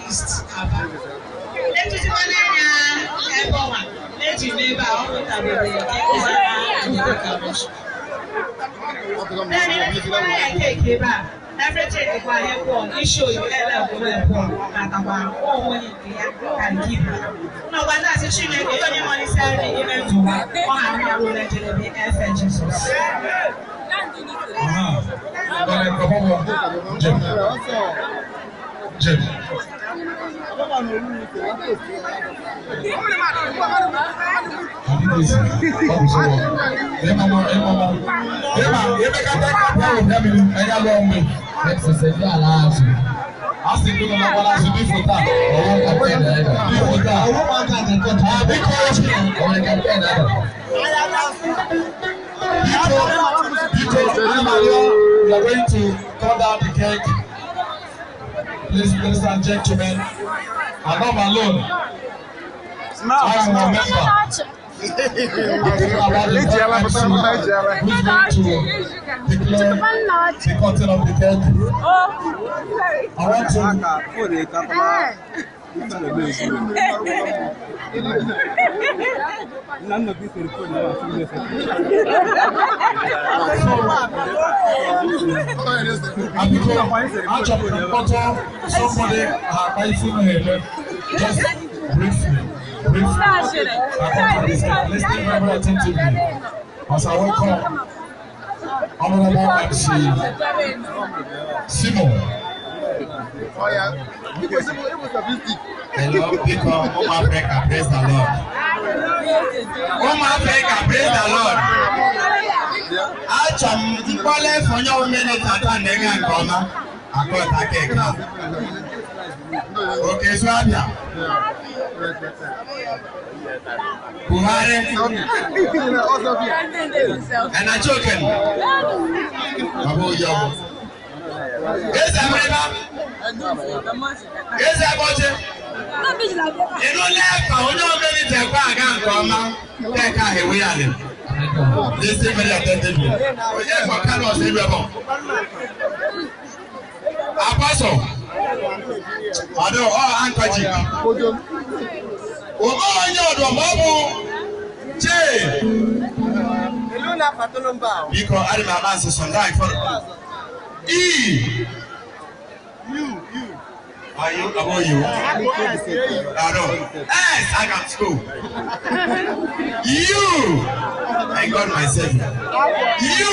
East Aba. Let's see what let's remember all the time. Everything is why I want to show you and keep no one has a chin and only money salary even to 100 Jesus. Jim. We are going to cut down the cake. Please, ladies and gentlemen, I'm not alone. I am a member. Who's going to declare the cutting of the cake? I want to. Somebody just briefly. Listen very attentively as I welcome Honorable MC Simon. Oh yeah. Hello, people. Africa, praise the Lord. Africa, praise the Lord. Acham Mpole for your minute at Nega Goma. I got a cake. Okay, so Buhari and a joking. Yes, yes, you don't left. I don't really take back and come. Take a way at him. This is very attentive. Yes, what kind of civil? Apostle. I don't all handkerchief. Oh, you're the mobile. Jay. Because I remember answer some like for E. You. Are you? How are you? I know. Yes, I can school. You. I got myself. You.